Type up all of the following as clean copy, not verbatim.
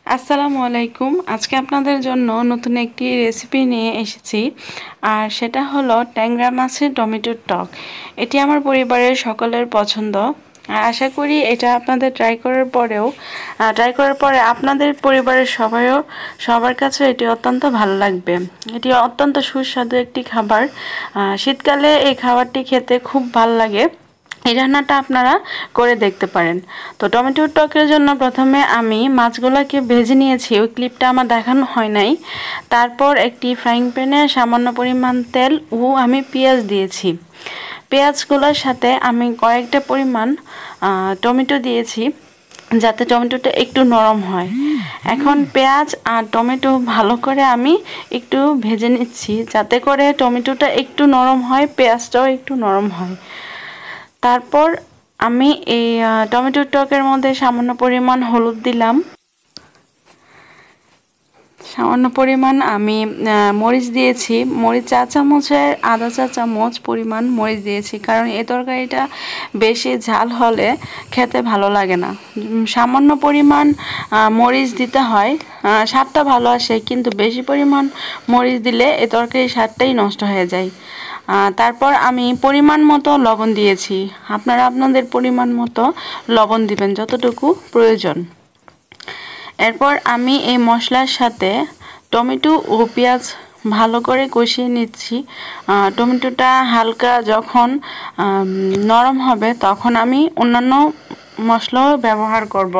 আসসালামু আলাইকুম। আজকে আপনাদের জন্য নতুন একটি রেসিপি নিয়ে এসেছি, আর সেটা হলো ট্যাংরা মাছের টমেটোর টক। এটি আমার পরিবারের সকলের পছন্দ, আর আশা করি এটা আপনাদের ট্রাই করার পরে আপনাদের পরিবারের সবার কাছে এটি অত্যন্ত ভালো লাগবে। এটি অত্যন্ত সুস্বাদু একটি খাবার। শীতকালে এই খাবারটি খেতে খুব ভালো লাগে। এই রান্নাটা আপনারা করে দেখতে পারেন। তো টমেটোর টকের জন্য প্রথমে আমি মাছগুলোকে ভেজে নিয়েছি, ওই ক্লিপটা আমার দেখানো হয় নাই। তারপর একটি ফ্রাইং প্যানে সামান্য পরিমাণ তেল ও আমি পেঁয়াজ দিয়েছি। পেঁয়াজগুলোর সাথে আমি কয়েকটা পরিমাণ টমেটো দিয়েছি, যাতে টমেটোটা একটু নরম হয়। এখন পেঁয়াজ আর টমেটো ভালো করে আমি একটু ভেজে নিচ্ছি, যাতে করে টমেটোটা একটু নরম হয়, পেঁয়াজটাও একটু নরম হয়। তারপর আমি এই টমেটোর টকের মধ্যে সামান্য পরিমাণ হলুদ দিলাম, সামান্য পরিমাণ আমি মরিচ দিয়েছি। মরিচ চা চামচের আধা চা চামচ পরিমাণ মরিচ দিয়েছি, কারণ এই তরকারিটা বেশি ঝাল হলে খেতে ভালো লাগে না। সামান্য পরিমাণ মরিচ দিতে হয়, স্বাদটা ভালো আসে, কিন্তু বেশি পরিমাণ মরিচ দিলে এই তরকারির স্বাদটাই নষ্ট হয়ে যায়। তারপর আমি পরিমাণ মতো লবণ দিয়েছি। আপনারা আপনাদের পরিমাণ মতো লবণ দিবেন যতটুকু প্রয়োজন। এরপর আমি এই মশলার সাথে টমেটো ও পেঁয়াজ ভালো করে কষিয়ে নিচ্ছি। টমেটোটা হালকা যখন নরম হবে তখন আমি অন্যান্য মশলাও ব্যবহার করব।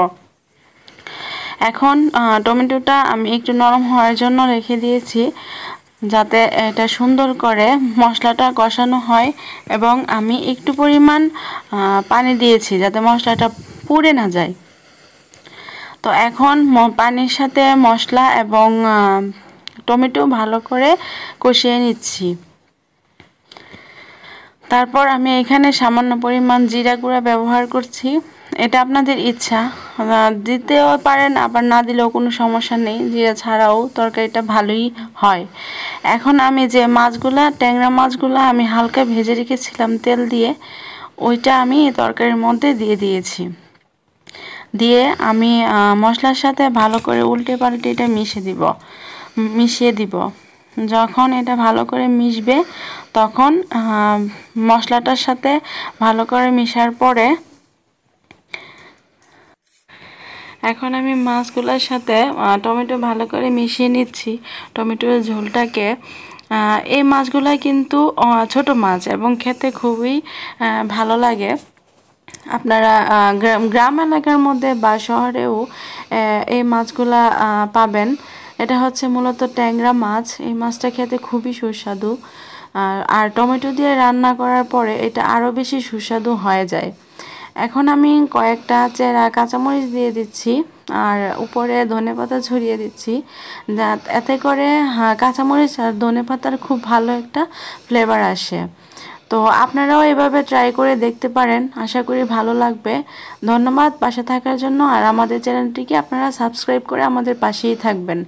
এখন টমেটোটা আমি একটু নরম হওয়ার জন্য রেখে দিয়েছি, যাতে এটা সুন্দর করে মশলাটা কষানো হয়, এবং আমি একটু পরিমাণ পানি দিয়েছি যাতে মশলাটা পুড়ে না যায়। তো এখন পানির সাথে মশলা এবং টমেটো ভালো করে কষিয়ে নিচ্ছি। তারপর আমি এখানে সামান্য পরিমাণ জিরা গুঁড়া ব্যবহার করছি। এটা আপনাদের ইচ্ছা, দিতেও পারেন, আবার না দিলেও কোনো সমস্যা নেই। জিরা ছাড়াও তরকারিটা ভালোই হয়। এখন আমি যে ট্যাংরা মাছগুলা আমি হালকা ভেজে রেখেছিলাম তেল দিয়ে, ওইটা আমি তরকারির মধ্যে দিয়ে দিয়েছি। দিয়ে আমি মশলার সাথে ভালো করে উল্টে পাল্টে এটা মিশিয়ে দিব। যখন এটা ভালো করে মিশবে তখন মশলাটার সাথে ভালো করে মিশার পরে এখন আমি মাছগুলোর সাথে টমেটো ভালো করে মিশিয়ে নিচ্ছি। টমেটোর ঝোলটাকে, এই মাছগুলো কিন্তু ছোট মাছ এবং খেতে খুবই ভালো লাগে। আপনারা গ্রাম এলাকার মধ্যে বা শহরেও এই মাছগুলা পাবেন। এটা হচ্ছে মূলত ট্যাংরা মাছ। এই মাছটা খেতে খুবই সুস্বাদু, আর টমেটো দিয়ে রান্না করার পরে এটা আরও বেশি সুস্বাদু হয়ে যায়। এখন আমি কয়েকটা চেরা কাঁচামরিচ দিয়ে দিচ্ছি, আর উপরে ধনেপাতা ছড়িয়ে দিচ্ছি, এতে করে কাঁচামরিচ আর ধনেপাতার খুব ভালো একটা ফ্লেভার আসে। তো আপনারাও এভাবে ট্রাই করে দেখতে পারেন, আশা করি ভালো লাগবে। ধন্যবাদ পাশে থাকার জন্য, আর আমাদের চ্যানেলটিকে আপনারা সাবস্ক্রাইব করে আমাদের পাশেই থাকবেন।